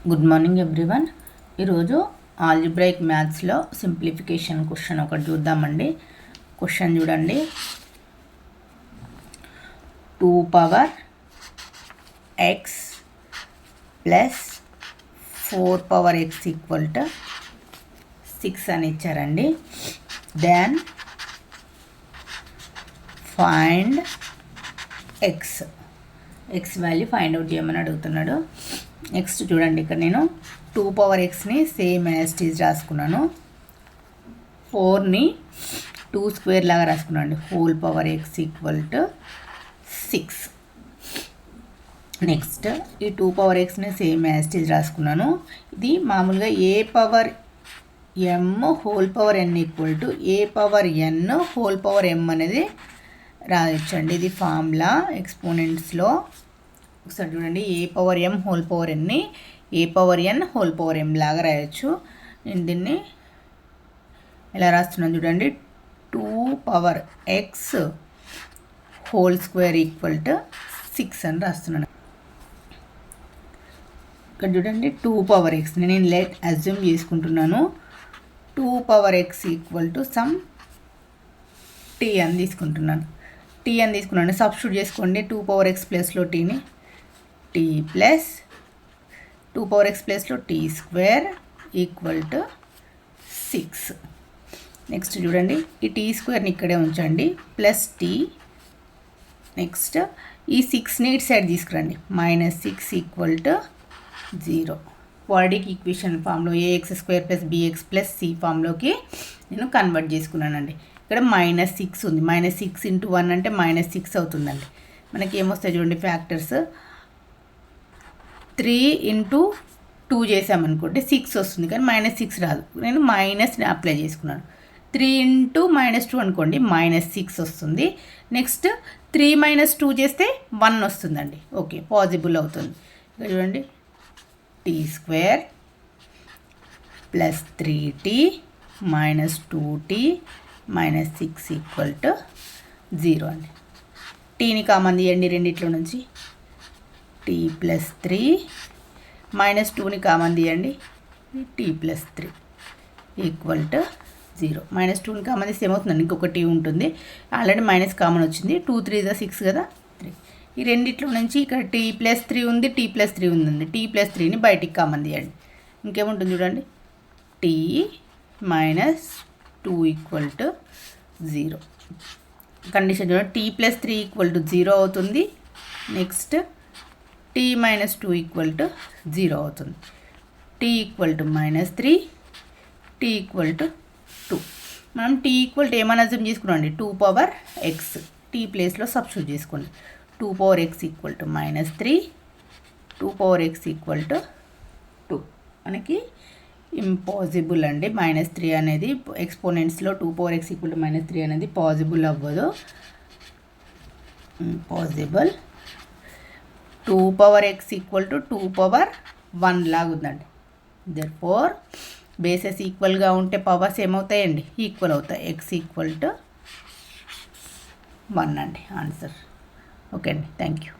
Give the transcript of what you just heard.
Good morning everyone. ఈరోజు algebraic మ్యాథ్స్లో simplification question ఒకటి చూద్దామండి. క్వశ్చన్ చూడండి. 2 power x plus 4 power x equal to 6 అని ఇచ్చారండి. Then find x value find out చేయమని అడుగుతున్నాడు. నెక్స్ట్ చూడండి, ఇక్కడ నేను 2 పవర్ ఎక్స్ని సేమ్ యాజ్ ఇట్ ఈజ్ రాసుకున్నాను. 4ని 2 స్క్వేర్ లాగా రాసుకున్నాను. Whole power x equal to 6. Next ఈ 2 పవర్ ఎక్స్ని సేమ్ యాజ్ ఇట్ ఈజ్ రాసుకున్నాను. ఇది మామూలుగా a power M whole power n equal to a power n whole power m అనేది రాయొచ్చండి. ఇది ఫార్ములా ఎక్స్పోనెంట్స్లో. ఒకసారి చూడండి, a power m whole power ఎన్ని a power n whole power m లాగా రాయొచ్చు. నేను దీన్ని ఎలా రాస్తున్నాను చూడండి. 2 power x whole square equal to 6 అని రాస్తున్నాను. ఇక్కడ చూడండి, 2 పవర్ ఎక్స్ నేను లెట్ అజ్యూమ్ చేసుకుంటున్నాను. 2 power x equal to some t అని తీసుకుంటున్నాను. సబ్స్టిట్యూట్ చేసుకోండి. 2 పవర్ ఎక్స్ ప్లస్లో టీని టీ ప్లస్ 2 పవర్ ఎక్స్ ప్లస్లో t square equal to 6. Next చూడండి, ఈ టీ స్క్వేర్ని ఇక్కడే ఉంచండి ప్లస్ టీ. నెక్స్ట్ ఈ 6ని ఇటు సైడ్ తీసుకురండి. -6 ఈక్వల్ టు 0. క్వాడ్రాటిక్ ఈక్వేషన్ ఫామ్లో a x square plus b x plus c ఫామ్లోకి నేను కన్వర్ట్ చేసుకున్నానండి. ఇక్కడ -6 ఉంది. -6 × 1 అంటే -6 అవుతుందండి. మనకి ఏమొస్తాయి చూడండి ఫ్యాక్టర్స్. 3 × 2 చేసామనుకోండి 6 వస్తుంది, కానీ -6 రాదు. నేను మైనస్ని అప్లై చేసుకున్నాను. 3 × -2 అనుకోండి -6 వస్తుంది. నెక్స్ట్ 3 - 2 చేస్తే 1 వస్తుందండి. ఓకే, పాజిబుల్ అవుతుంది. ఇక్కడ చూడండి, t square plus 3t -2t -6 equal to 0 అండి. టీని కామన్ తీయండి రెండిట్లో నుంచి. టీ ప్లస్ 3 -2ని కామన్ తీయండి. T plus 3 equal to 0. -2ని కామన్ తీస్తే ఏమవుతుందండి, ఇంకొక టీ ఉంటుంది. ఆల్రెడీ మైనస్ కామన్ వచ్చింది. 2 3 = 6 కదా, 3. ఈ రెండిట్లో నుంచి ఇక్కడ టీ ప్లస్ 3 ఉంది, టీ ప్లస్ 3 ఉందండి. టీ ప్లస్ 3ని బయటికి కామన్ తీయండి. ఇంకేముంటుంది చూడండి, టీ -2 ఈక్వల్ టు 0. కండిషన్ చూడండి, టీ ప్లస్ 3 ఈక్వల్ టు 0 అవుతుంది. నెక్స్ట్ టీ -2 ఈక్వల్ టు 0 అవుతుంది. T equal to -3, t equal to 2. మనం టీ ఈక్వల్ టు ఏమైనా అజ్యూమ్ చేసుకున్నామండి, 2 పవర్ ఎక్స్. టీ ప్లేస్లో సబ్స్టిట్యూట్ చేసుకోండి. 2 power x equal to -3, 2 power x equal to 2. మనకి impossible అండి. -3 అనేది ఎక్స్పోనెంట్స్లో 2 పవర్ ఎక్స్ ఈక్వల్ టు -3 అనేది పాసిబుల్ అవ్వదు. Impossible. 2 power x equal to 2 power 1 లాగా ఉందండి. దేర్ఫోర్ బేసెస్ ఈక్వల్గా ఉంటే పవర్స్ ఏమవుతాయండి, ఈక్వల్ అవుతాయి. ఎక్స్ ఈక్వల్ టు 1 అండి ఆన్సర్. ఓకే అండి, థ్యాంక్ యూ.